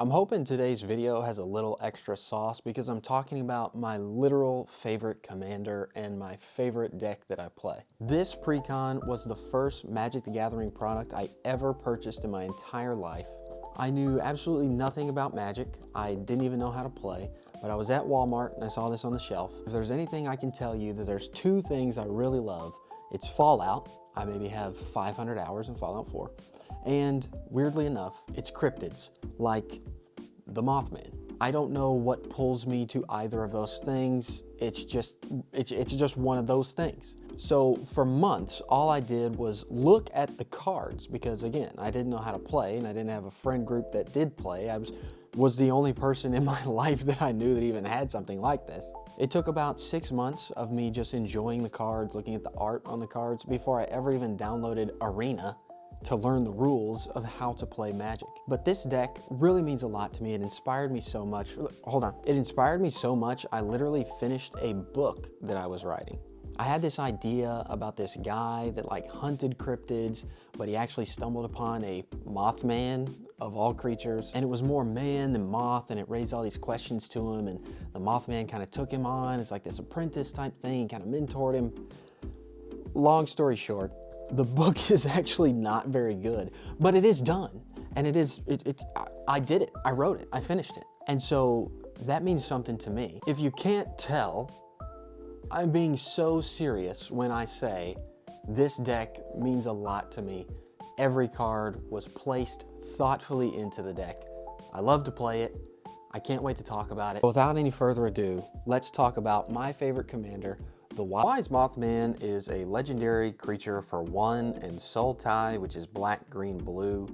I'm hoping today's video has a little extra sauce because I'm talking about my literal favorite commander and my favorite deck that I play. This Precon was the first Magic the Gathering product I ever purchased in my entire life. I knew absolutely nothing about Magic. I didn't even know how to play, but I was at Walmart and I saw this on the shelf. If there's anything I can tell you, that there's two things I really love. It's Fallout. I maybe have 500 hours in Fallout 4. And weirdly enough, it's cryptids, like the Mothman. I don't know what pulls me to either of those things. It's just one of those things. So for months, all I did was look at the cards because, again, I didn't know how to play and I didn't have a friend group that did play. I was the only person in my life that I knew that even had something like this. It took about 6 months of me just enjoying the cards, looking at the art on the cards, before I ever even downloaded Arena to learn the rules of how to play Magic. But this deck really means a lot to me. It inspired me so much. Hold on. It inspired me so much, I literally finished a book that I was writing. I had this idea about this guy that like hunted cryptids, but he actually stumbled upon a Mothman of all creatures, and it was more man than moth, and it raised all these questions to him, and the Mothman kind of took him on as like this apprentice type thing, kind of mentored him. Long story short, the book is actually not very good, but it is done, and I did it, I wrote it, I finished it, and so that means something to me. If you can't tell, I'm being so serious when I say this deck means a lot to me. Every card was placed thoughtfully into the deck. I love to play it. I can't wait to talk about it. Without any further ado, let's talk about my favorite commander. The Wise Mothman is a legendary creature for 1 and soul tie, which is black, green, blue.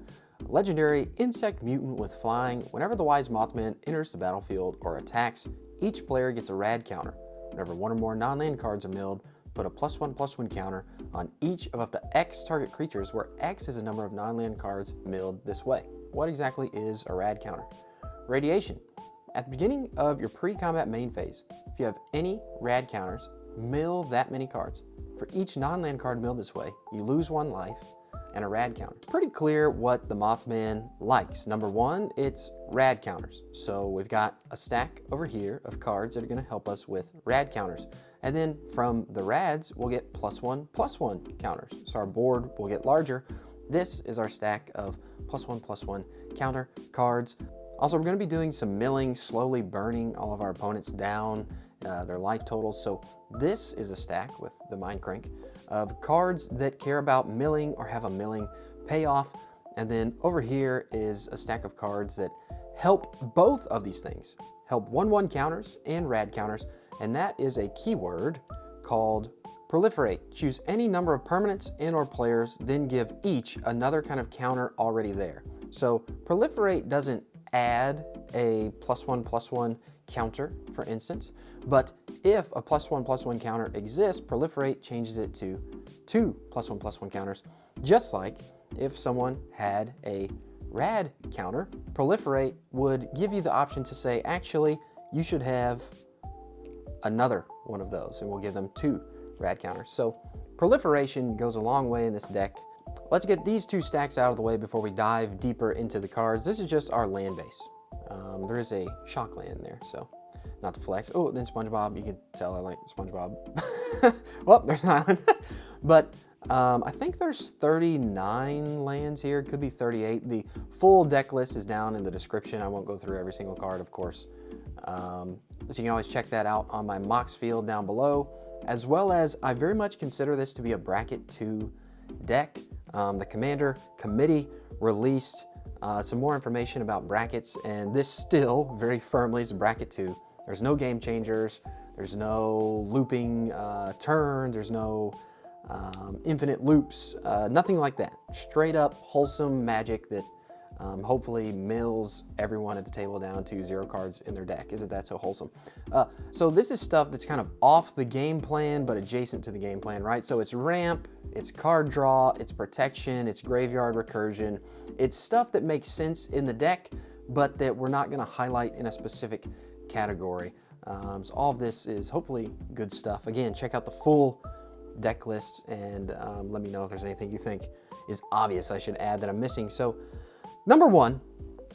Legendary insect mutant with flying. Whenever the Wise Mothman enters the battlefield or attacks, each player gets a rad counter. Whenever one or more non-land cards are milled, put a +1/+1 counter on each of up to X target creatures, where X is the number of non-land cards milled this way. What exactly is a rad counter? Radiation. At the beginning of your pre-combat main phase, if you have any rad counters, mill that many cards. For each non-land card milled this way, you lose 1 life and a rad counter. It's pretty clear what the Mothman likes. Number 1, it's rad counters. So we've got a stack over here of cards that are going to help us with rad counters. And then from the rads, we'll get +1/+1 counters. So our board will get larger. This is our stack of +1/+1 counter cards. Also, we're going to be doing some milling, slowly burning all of our opponents down, their life totals. So this is a stack with the Mind Crank of cards that care about milling or have a milling payoff. And then over here is a stack of cards that help both of these things, help 1/1 counters and rad counters. And that is a keyword called proliferate. Choose any number of permanents and or players, then give each another kind of counter already there. So proliferate doesn't add a +1/+1 counter, for instance, but if a +1/+1 counter exists, proliferate changes it to 2 +1/+1 counters, just like if someone had a rad counter, proliferate would give you the option to say, actually, you should have another one of those, and we'll give them 2 rad counters. So proliferation goes a long way in this deck. Let's get these 2 stacks out of the way before we dive deeper into the cards. This is just our land base. There is a shock land there, so not to flex. Oh, then SpongeBob, you can tell I like SpongeBob. Well, there's an island. But I think there's 39 lands here, could be 38. The full deck list is down in the description. I won't go through every single card, of course. But you can always check that out on my Mox field down below, as well as I very much consider this to be a bracket 2 deck. The Commander Committee released some more information about brackets, and this still very firmly is a bracket 2. There's no game changers, there's no looping turn, there's no infinite loops, nothing like that. Straight up wholesome Magic that hopefully mills everyone at the table down to 0 cards in their deck. Isn't that so wholesome? So this is stuff that's kind of off the game plan, but adjacent to the game plan, right? So it's ramp, it's card draw, it's protection, it's graveyard recursion. It's stuff that makes sense in the deck, but that we're not going to highlight in a specific category. So all of this is hopefully good stuff. Again, check out the full deck list and let me know if there's anything you think is obvious I should add that I'm missing. So number 1,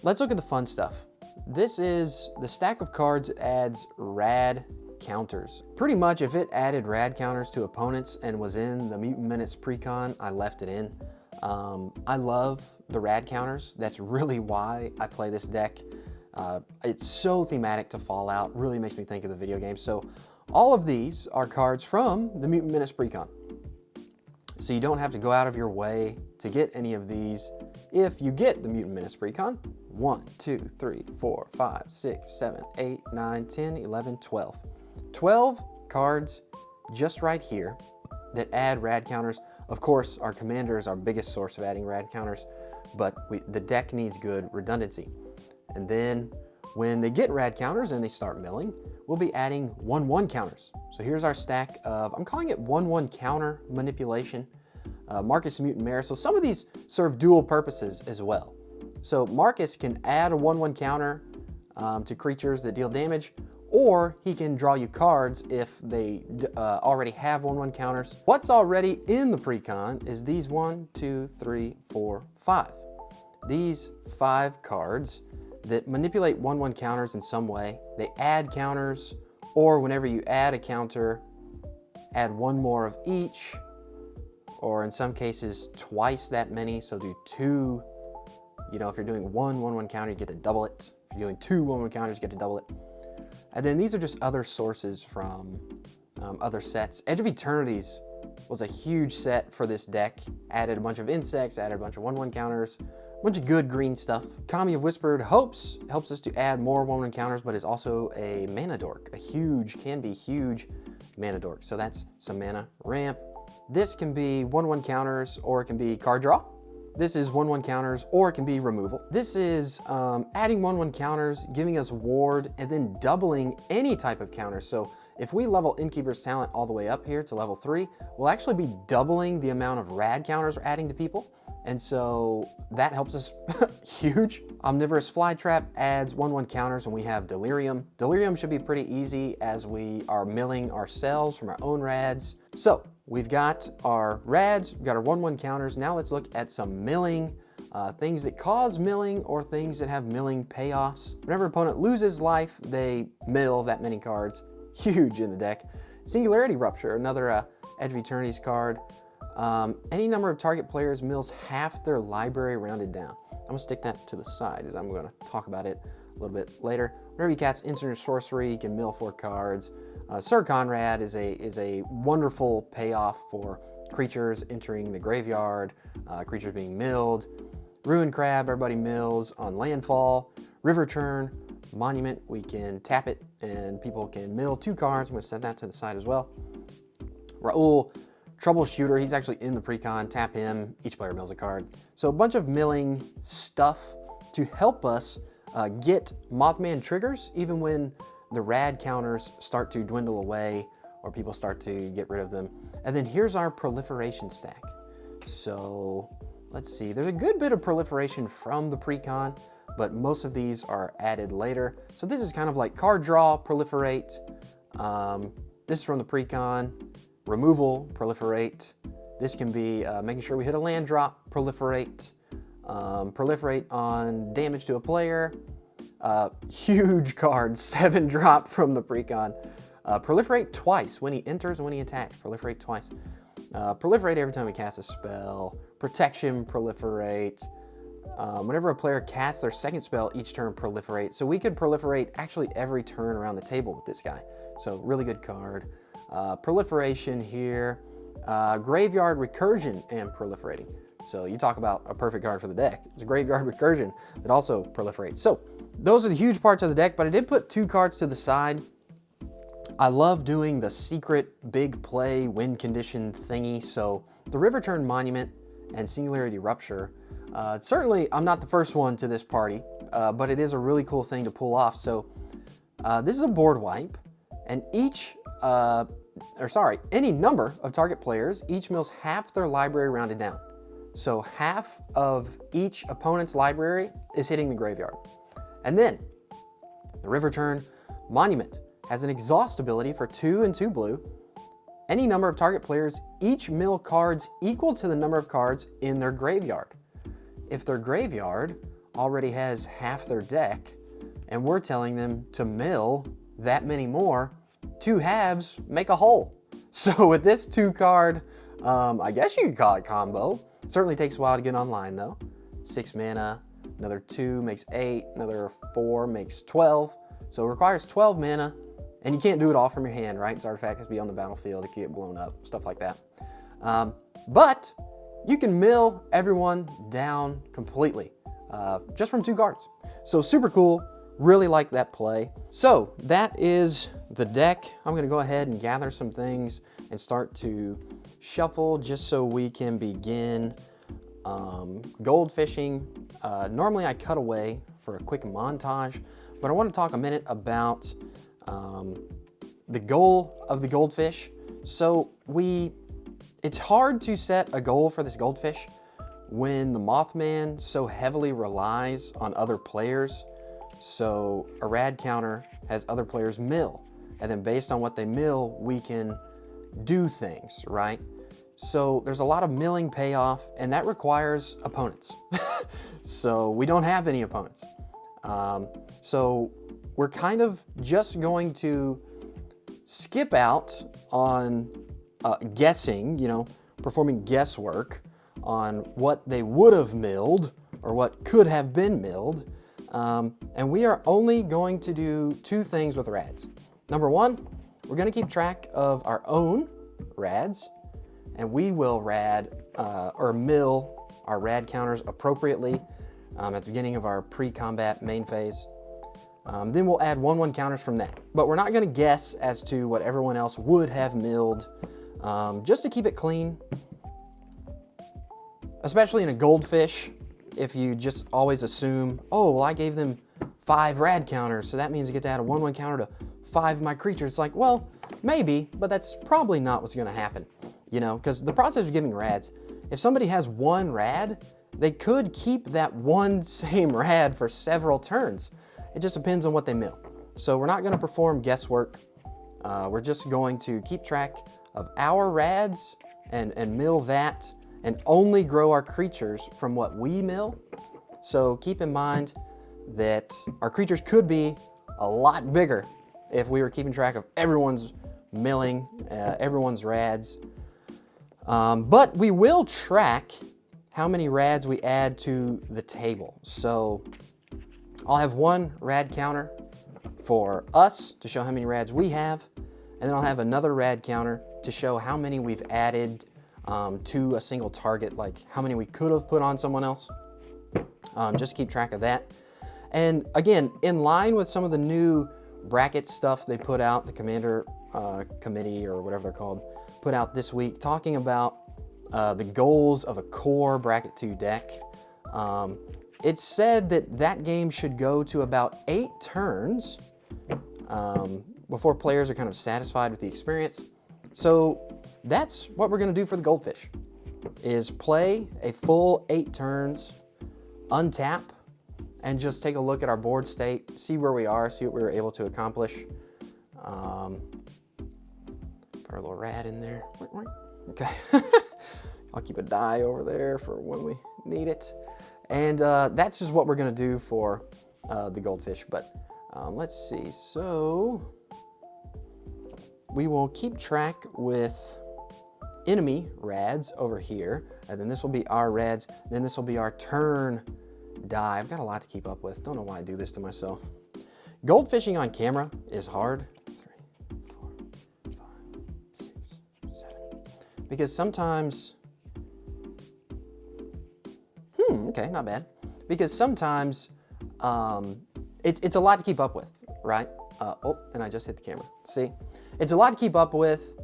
let's look at the fun stuff. This is the stack of cards that adds rad counters. Pretty much if it added rad counters to opponents and was in the Mutant Menace Precon, I left it in. I love the rad counters. That's really why I play this deck. It's so thematic to Fallout, really makes me think of the video game. So all of these are cards from the Mutant Menace Precon. So you don't have to go out of your way to get any of these if you get the Mutant Menace Precon. 1, 2, 3, 4, 5, 6, 7, 8, 9, 10, 11, 12. 12 cards just right here that add rad counters. Of course, our commander is our biggest source of adding rad counters, but the deck needs good redundancy. And then when they get rad counters and they start milling, we'll be adding 1/1 counters. So here's our stack of, I'm calling it 1/1 counter manipulation. Marcus Mutant Mare. So some of these serve dual purposes as well. So Marcus can add a 1/1 counter to creatures that deal damage, or he can draw you cards if they already have 1/1 counters. What's already in the Precon is these 1, 2, 3, 4, 5. These 5 cards that manipulate 1/1 counters in some way. They add counters, or whenever you add a counter, add 1 more of each, or in some cases twice that many. So do 2, you know, if you're doing 1/1 counter, you get to double it. If you're doing 2 1/1 counters, you get to double it. And then these are just other sources from other sets. Edge of Eternities was a huge set for this deck. Added a bunch of insects, added a bunch of 1/1 counters, a bunch of good green stuff. Kami of Whispered Hopes helps us to add more 1/1 counters, but is also a mana dork, can be huge mana dork. So that's some mana ramp. This can be 1/1 counters, or it can be card draw. This is 1/1 counters, or it can be removal. This is adding 1/1 counters, giving us ward, and then doubling any type of counter. So if we level Innkeeper's Talent all the way up here to level 3, we'll actually be doubling the amount of rad counters we're adding to people. And so that helps us huge. Omnivorous Flytrap adds 1/1 counters when we have Delirium. Delirium should be pretty easy as we are milling ourselves from our own rads. So we've got our rads, we've got our 1/1 counters. Now let's look at some milling, things that cause milling or things that have milling payoffs. Whenever an opponent loses life, they mill that many cards. Huge in the deck. Singularity Rupture, another Edge of Eternities card. Any number of target players mills half their library rounded down. I'm gonna stick that to the side as I'm gonna talk about it a little bit later. Whenever you cast instant or sorcery, you can mill 4 cards. Sir Conrad is a wonderful payoff for creatures entering the graveyard, creatures being milled. Ruin Crab, everybody mills on landfall. River Churn, Monument, we can tap it and people can mill 2 cards. I'm gonna set that to the side as well. Raoul, Troubleshooter, he's actually in the Precon, tap him, each player mills a card. So a bunch of milling stuff to help us get Mothman triggers, even when the rad counters start to dwindle away or people start to get rid of them. And then here's our proliferation stack. So let's see, there's a good bit of proliferation from the Precon, but most of these are added later. So this is kind of like card draw, proliferate. This is from the Precon. Removal, proliferate. This can be making sure we hit a land drop, proliferate. Proliferate on damage to a player. Huge card, 7 drop from the Precon. Proliferate twice when he enters and when he attacks. Proliferate twice. Proliferate every time he casts a spell. Protection, proliferate. Whenever a player casts their second spell, each turn proliferate. So we could proliferate actually every turn around the table with this guy. So really good card. Proliferation here. Graveyard Recursion and proliferating. So you talk about a perfect card for the deck. It's a Graveyard Recursion that also proliferates. So those are the huge parts of the deck, but I did put 2 cards to the side. I love doing the secret big play win condition thingy. So the River Turn Monument and Singularity Rupture. Certainly I'm not the first one to this party, but it is a really cool thing to pull off. So this is a board wipe, and any number of target players each mills half their library rounded down. So half of each opponent's library is hitting the graveyard. And then the River Turn Monument has an exhaust ability for 2 and 2 blue. Any number of target players each mill cards equal to the number of cards in their graveyard. If their graveyard already has half their deck, and we're telling them to mill that many more. 2 halves make a whole. So with this 2 card, I guess you could call it combo. Certainly takes a while to get online though. 6 mana, another 2 makes 8, another 4 makes 12. So it requires 12 mana, and you can't do it all from your hand, right? This artifact has to be on the battlefield, it can get blown up, stuff like that. But you can mill everyone down completely, just from 2 cards. So super cool, really like that play. So that is the deck. I'm gonna go ahead and gather some things and start to shuffle just so we can begin goldfishing. Normally I cut away for a quick montage, but I want to talk a minute about the goal of the goldfish. So it's hard to set a goal for this goldfish when the Mothman so heavily relies on other players. So a rad counter has other players mill, and then based on what they mill, we can do things, right? So there's a lot of milling payoff, and that requires opponents. So we don't have any opponents. So we're kind of just going to skip out on guessing, performing guesswork on what they would have milled or what could have been milled. And we are only going to do 2 things with rads. Number 1, we're going to keep track of our own rads, and we will rad or mill our rad counters appropriately at the beginning of our pre-combat main phase. Then we'll add 1/1 counters from that. But we're not going to guess as to what everyone else would have milled, just to keep it clean. Especially in a goldfish, if you just always assume, oh, well, I gave them 5 rad counters, so that means you get to add a 1/1 counter to 5 of my creatures. It's like, well, maybe, but that's probably not what's going to happen. Because the process of giving rads, if somebody has 1 rad, they could keep that one same rad for several turns. It just depends on what they mill. So we're not going to perform guesswork. We're just going to keep track of our rads and mill that, and only grow our creatures from what we mill. So keep in mind that our creatures could be a lot bigger if we were keeping track of everyone's milling, everyone's rads. But we will track how many rads we add to the table. So I'll have 1 rad counter for us to show how many rads we have, and then I'll have another rad counter to show how many we've added to a single target, like how many we could have put on someone else. Just keep track of that. And again, in line with some of the new bracket stuff they put out, the Commander Committee or whatever they're called, put out this week, talking about the goals of a core bracket 2 deck. It's said that that game should go to about 8 turns before players are kind of satisfied with the experience. So that's what we're going to do for the goldfish, is play a full 8 turns, untap, and just take a look at our board state, see where we are, see what we were able to accomplish. Put our little rad in there. Okay. I'll keep a die over there for when we need it. And that's just what we're going to do for the goldfish. But let's see. So we will keep track with enemy rads over here, and then this will be our rads, then this will be our turn die. I've got a lot to keep up with. Don't know why I do this to myself. Goldfishing on camera is hard. 3, 4, 5, 6, 7. Because sometimes, okay, not bad. Because sometimes it's a lot to keep up with, right? Oh, and I just hit the camera. See? It's a lot to keep up with.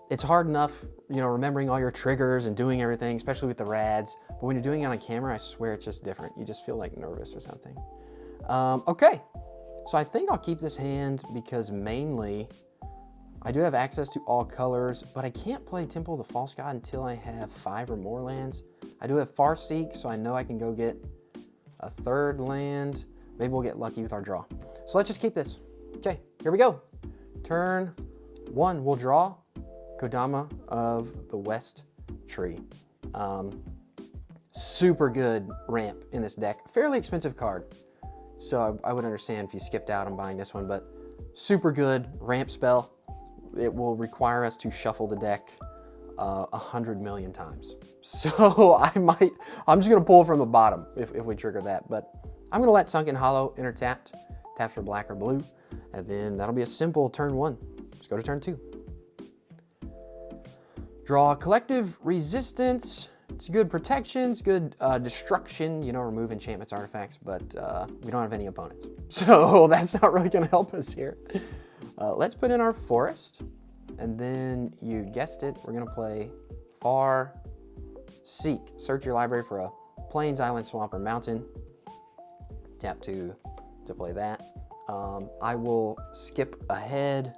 It's hard enough, remembering all your triggers and doing everything, especially with the rads. But when you're doing it on camera, I swear it's just different. You just feel like nervous or something. Okay, so I think I'll keep this hand because mainly I do have access to all colors, but I can't play Temple of the False God until I have 5 or more lands. I do have Farseek, so I know I can go get a 3rd land. Maybe we'll get lucky with our draw. So let's just keep this. Okay, here we go. Turn 1, we'll draw Kodama of the West Tree. Super good ramp in this deck. Fairly expensive card, so I would understand if you skipped out on buying this one, but super good ramp spell. It will require us to shuffle the deck 100 million times. So I'm just gonna pull from the bottom if we trigger that, but I'm gonna let Sunken Hollow enter tapped, tap for black or blue, and then that'll be a simple turn 1. Let's go to turn 2. Draw Collective Resistance. It's good protection, it's good destruction, you know, remove enchantments, artifacts, but we don't have any opponents. So that's not really gonna help us here. Let's put in our forest, and then you guessed it, we're gonna play Far Seek. Search your library for a plains, island, swamp, or mountain. Tap to play that. I will skip ahead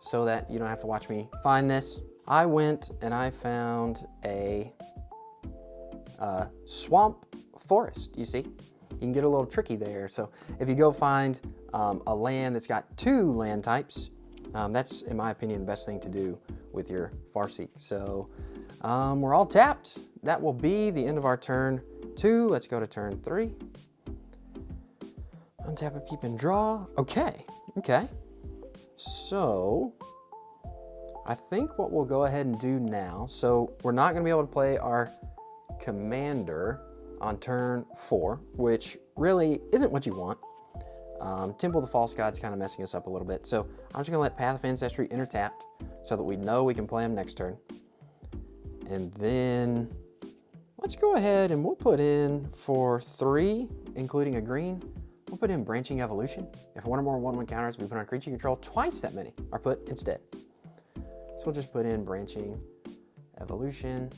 so that you don't have to watch me find this. I went and I found a swamp forest, you see? You can get a little tricky there. So if you go find a land that's got 2 land types, that's, in my opinion, the best thing to do with your Farseek. So we're all tapped. That will be the end of our turn 2. Let's go to turn 3. Untap, upkeep, and draw. Okay. So I think what we'll go ahead and do now, so we're not gonna be able to play our commander on turn 4, which really isn't what you want. Temple of the False God's kind of messing us up a little bit. So I'm just gonna let Path of Ancestry enter tapped so that we know we can play him next turn. And then let's go ahead and we'll put in for 3, including a green, we'll put in Branching Evolution. If one or more 1/1 counters we put on creature you control, twice that many are put instead. So we'll just put in Branching Evolution.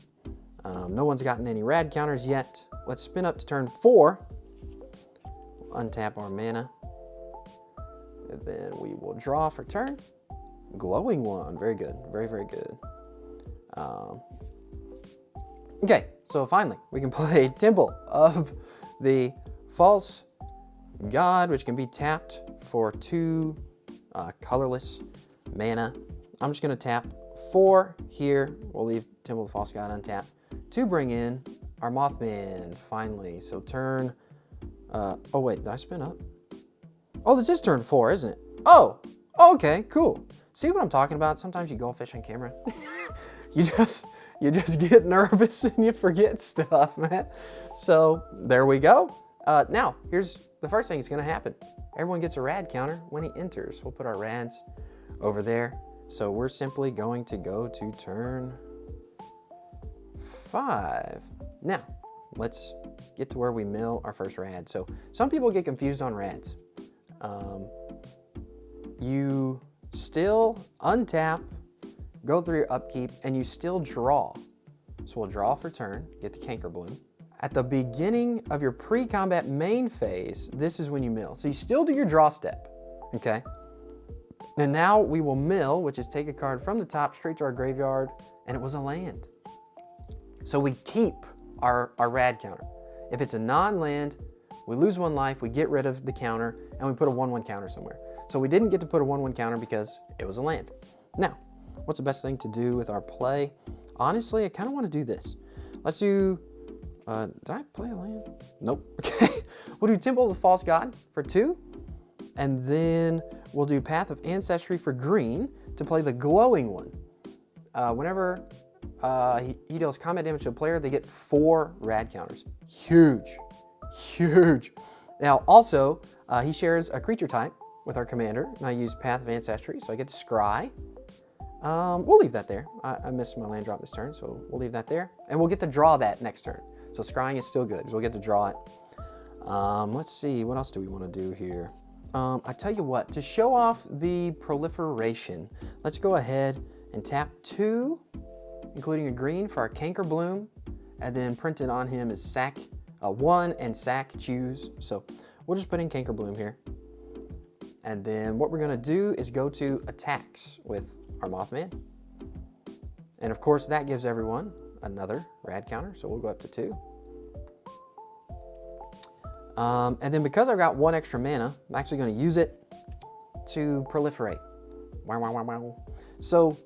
No one's gotten any rad counters yet. Let's spin up to turn 4. Untap our mana. And then we will draw for turn. Glowing one, very good, very good. Okay, so finally we can play Temple of the False God, which can be tapped for 2 colorless mana. I'm just gonna tap 4 here. We'll leave Temple of the False God untapped to bring in our Mothman finally. So turn, oh wait, did I spin up? Oh, this is turn 4, isn't it? Oh, okay, cool. See what I'm talking about? Sometimes you goldfish on camera. you just get nervous and you forget stuff, man. So there we go. Now, here's the first thing that's gonna happen. Everyone gets a rad counter when he enters. We'll put our rads over there. So we're simply going to go to turn 5. Now, let's get to where we mill our first rad. So some people get confused on rads. You still untap, go through your upkeep, and you still draw. So we'll draw for turn, get the Canker Bloom. At the beginning of your pre-combat main phase, this is when you mill. So you still do your draw step, okay? And now we will mill, which is take a card from the top straight to our graveyard, and it was a land. So we keep our rad counter. If it's a non-land, we lose 1 life, we get rid of the counter, and we put a 1/1 counter somewhere. So we didn't get to put a 1/1 counter because it was a land. Now, what's the best thing to do with our play? Honestly, I kind of want to do this. Let's do, did I play a land? Nope. Okay. We'll do Temple of the False God for 2. And then we'll do Path of Ancestry for green to play the glowing one. Whenever he deals combat damage to a player, they get 4 rad counters. Huge. Now, also, he shares a creature type with our commander, and I use Path of Ancestry, so I get to scry. We'll leave that there. I missed my land drop this turn, so we'll leave that there. And we'll get to draw that next turn. So scrying is still good, because we'll get to draw it. Let's see, what else do we want to do here? I tell you what, to show off the proliferation, let's go ahead and tap 2, including a green for our Canker Bloom, and then printed on him is sack 1 and sack choose. So we'll just put in Canker Bloom here. And then what we're gonna do is go to attacks with our Mothman. And of course that gives everyone another rad counter, so we'll go up to 2. And then because I've got 1 extra mana, I'm actually going to use it to proliferate. So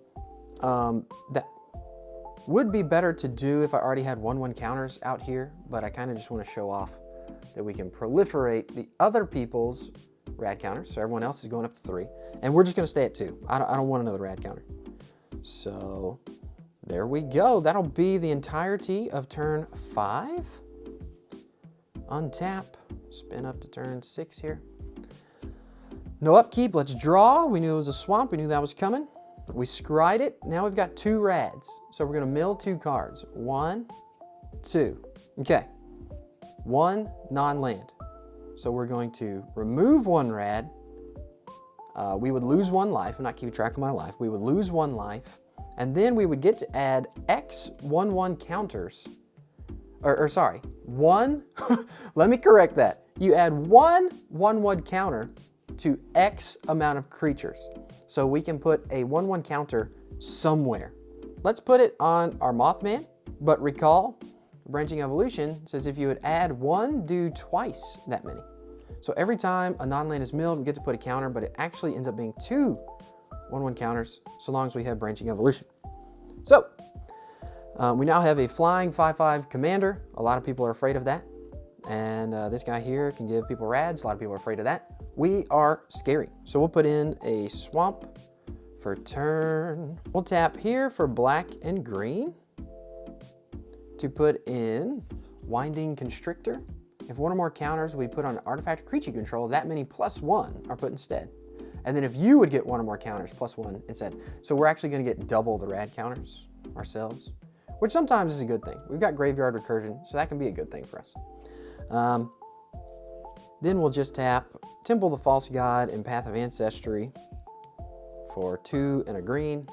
Would be better to do if I already had 1/1 counters out here, but I kind of just want to show off that we can proliferate the other people's rad counters. So everyone else is going up to 3, and we're just going to stay at 2. I don't want another rad counter. So there we go. That'll be the entirety of turn 5. Untap, spin up to turn 6 here. No upkeep, let's draw. We knew it was a swamp, we knew that was coming. We scryed it, now we've got 2 rads. So we're gonna mill 2 cards. 1, 2, okay. 1 non-land. So we're going to remove 1 rad. We would lose 1 life. I'm not keeping track of my life. We would lose 1 life. And then we would get to add X 1/1 counters. Sorry, 1, let me correct that. You add 1 1/1 counter to X amount of creatures. So we can put a 1/1 counter somewhere. Let's put it on our Mothman, but recall, Branching Evolution says if you would add 1, do twice that many. So every time a non-land is milled, we get to put a counter, but it actually ends up being 2 1/1 counters, so long as we have Branching Evolution. So, we now have a flying 5/5 commander. A lot of people are afraid of that. And this guy here can give people rads. A lot of people are afraid of that. We are scary. So we'll put in a swamp for turn. We'll tap here for black and green to put in Winding Constrictor. If 1 or more counters we put on an artifact or creature control, that many +1 are put instead. And then if you would get 1 or more counters, +1 instead. So we're actually gonna get double the rad counters ourselves, which sometimes is a good thing. We've got Graveyard Recursion, so that can be a good thing for us. Then we'll just tap Temple of the False God and Path of Ancestry for 2 and a green,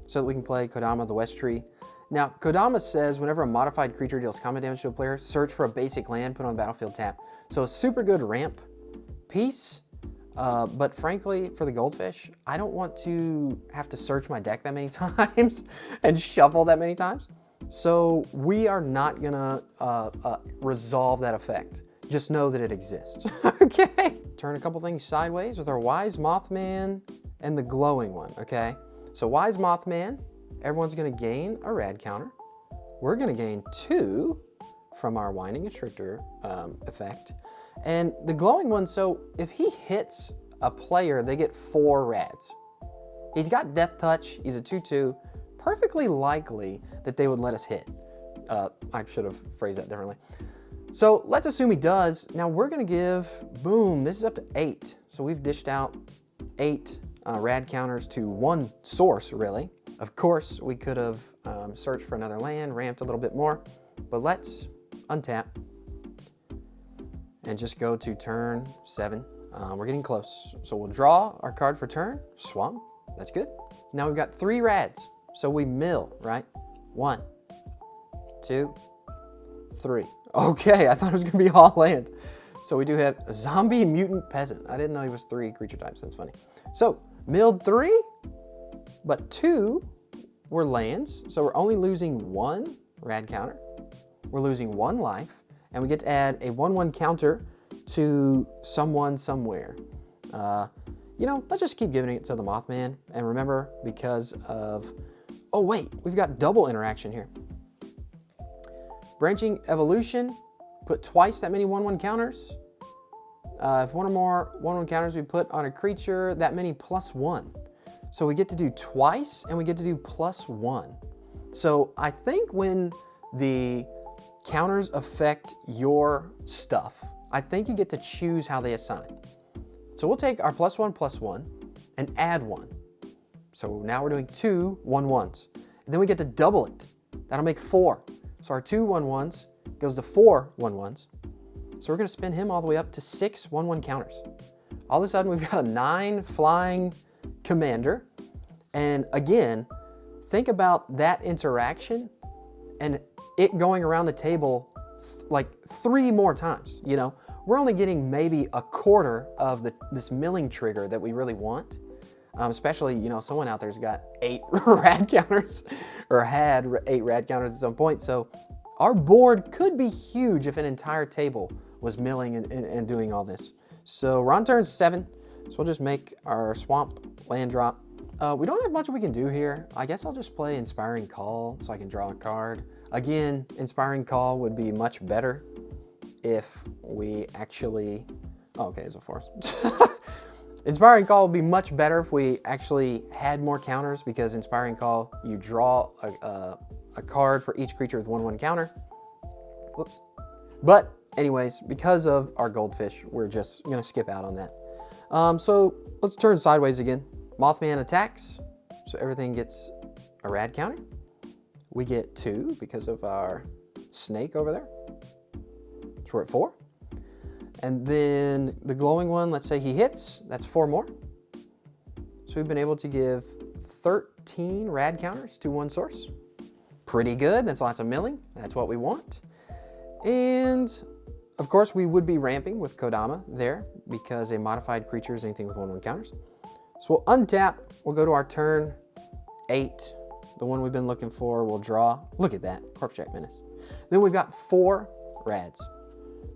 so that we can play Kodama the West Tree. Now, Kodama says whenever a modified creature deals combat damage to a player, search for a basic land, put on battlefield, tap. So a super good ramp piece, but frankly, for the Goldfish, I don't want to have to search my deck that many times and shuffle that many times. So we are not gonna resolve that effect. Just know that it exists, okay? Turn a couple things sideways with our Wise Mothman and the glowing one, okay? So Wise Mothman, everyone's gonna gain a rad counter. We're gonna gain 2 from our Winding Constrictor effect. And the glowing one, so if he hits a player, they get 4 rads. He's got Death Touch, he's a 2/2, perfectly likely that they would let us hit. I should have phrased that differently. So let's assume he does. Now we're gonna give, boom, this is up to 8. So we've dished out 8 rad counters to 1 source, really. Of course, we could have searched for another land, ramped a little bit more, but let's untap and just go to turn 7. We're getting close. So we'll draw our card for turn, swamp, that's good. Now we've got 3 rads, so we mill, right? 1, 2, 3. Okay, I thought it was gonna be all land. So we do have a zombie mutant peasant. I didn't know he was 3 creature types, that's funny. So milled 3, but 2 were lands. So we're only losing 1 rad counter. We're losing 1 life, and we get to add a 1/1 counter to someone somewhere. You know, let's just keep giving it to the Mothman. And remember, because of, oh wait, we've got double interaction here. Branching Evolution, put twice that many 1/1 counters. If 1 or more 1/1 counters we put on a creature, that many +1. So we get to do twice, and we get to do +1. So I think when the counters affect your stuff, I think you get to choose how they assign. So we'll take our +1/+1 and add 1. So now we're doing 2 1/1s. And then we get to double it. That'll make 4. So our 2 1/1s goes to 4 1/1s. So we're gonna spin him all the way up to 6 1/1 counters. All of a sudden we've got a 9 flying commander. And again, think about that interaction and it going around the table like 3 more times, you know? We're only getting maybe a quarter of this milling trigger that we really want. Especially, you know, someone out there's got 8 rad counters or had 8 rad counters at some point. So our board could be huge if an entire table was milling and doing all this. So we're on turn 7. So we'll just make our swamp land drop. We don't have much we can do here. I guess I'll just play Inspiring Call so I can draw a card. Again, Inspiring Call would be much better if we actually... Oh, okay, it's a forest. Inspiring Call would be much better if we actually had more counters, because Inspiring Call, you draw a card for each creature with 1/1 counter. Whoops. But anyways, because of our Goldfish, we're just gonna skip out on that. So let's turn sideways again. Mothman attacks, so everything gets a rad counter. We get 2 because of our snake over there. So we're at 4. And then the glowing one, let's say he hits, that's 4 more. So we've been able to give 13 rad counters to one source. Pretty good, that's lots of milling, that's what we want. And of course we would be ramping with Kodama there, because a modified creature is anything with 1/1 counters. So we'll untap, we'll go to our turn 8, the one we've been looking for, we'll draw. Look at that, Corpsejack Menace. Then we've got 4 rads.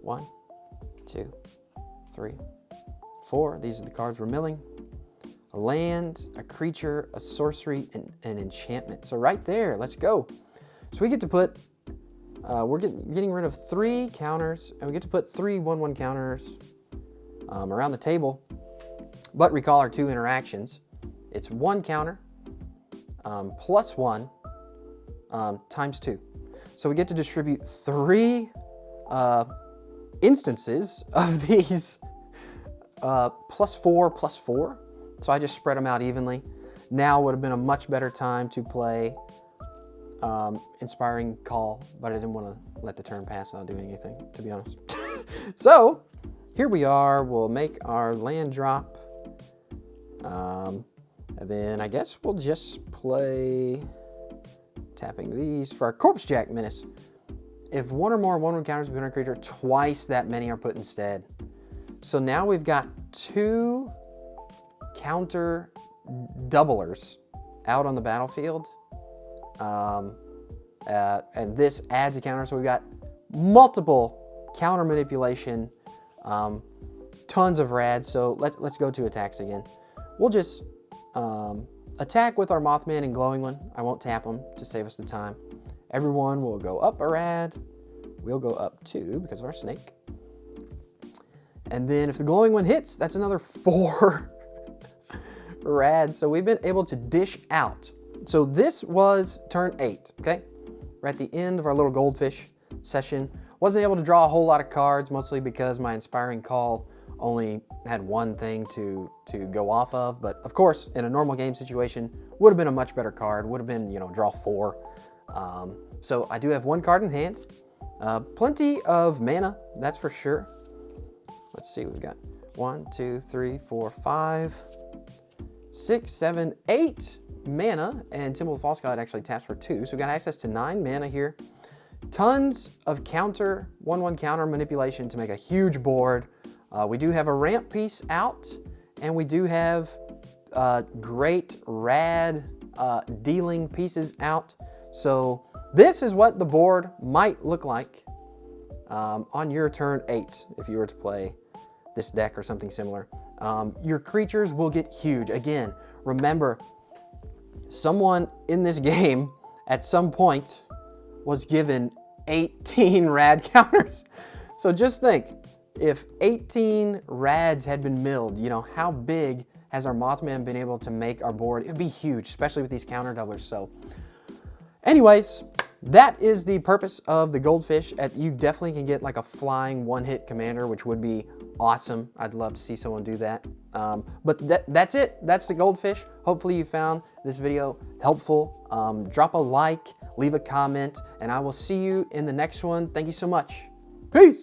1, 2, 3, 4. These are the cards we're milling. A land, a creature, a sorcery, and an enchantment. So right there, let's go. So we get to put, we're getting rid of 3 counters, and we get to put 3 1/1 counters around the table. But recall our 2 interactions. It's 1 counter plus 1 times 2. So we get to distribute 3 instances of these +4, +4. So I just spread them out evenly. Now would have been a much better time to play Inspiring Call, but I didn't want to let the turn pass without doing anything, to be honest. So here we are, we'll make our land drop. And then I guess we'll just play tapping these for our Corpsejack Menace. If 1 or more 1/1 counters put on a creature, twice that many are put instead. So now we've got 2 counter doublers out on the battlefield. And this adds a counter, so we've got multiple counter manipulation, tons of rads. So let's go to attacks again. We'll just attack with our Mothman and glowing one. I won't tap them to save us the time. Everyone will go up a rad. We'll go up 2 because of our snake. And then if the glowing one hits, that's another 4 rads. So we've been able to dish out. So this was turn 8, okay? We're at the end of our little Goldfish session. Wasn't able to draw a whole lot of cards, mostly because my Inspiring Call only had 1 thing to go off of. But of course, in a normal game situation, would have been a much better card. Would have been, you know, draw 4. So I do have 1 card in hand. Plenty of mana, that's for sure. Let's see, we've got 1, 2, 3, 4, 5, 6, 7, 8 mana, and Temple of False God actually taps for 2, so we got access to 9 mana here. Tons of counter, 1/1 counter manipulation to make a huge board. We do have a ramp piece out, and we do have great rad dealing pieces out. So this is what the board might look like on your turn 8 if you were to play this deck or something similar. Your creatures will get huge. Again, remember, someone in this game at some point was given 18 rad counters. So just think, if 18 rads had been milled, you know, how big has our Mothman been able to make our board? It'd be huge, especially with these counter doublers. So anyways, that is the purpose of the Goldfish. You definitely can get like a flying 1-hit commander, which would be awesome. I'd love to see someone do that. But that's it. That's the Goldfish. Hopefully you found this video helpful. Drop a like, leave a comment, and I will see you in the next one. Thank you so much. Peace.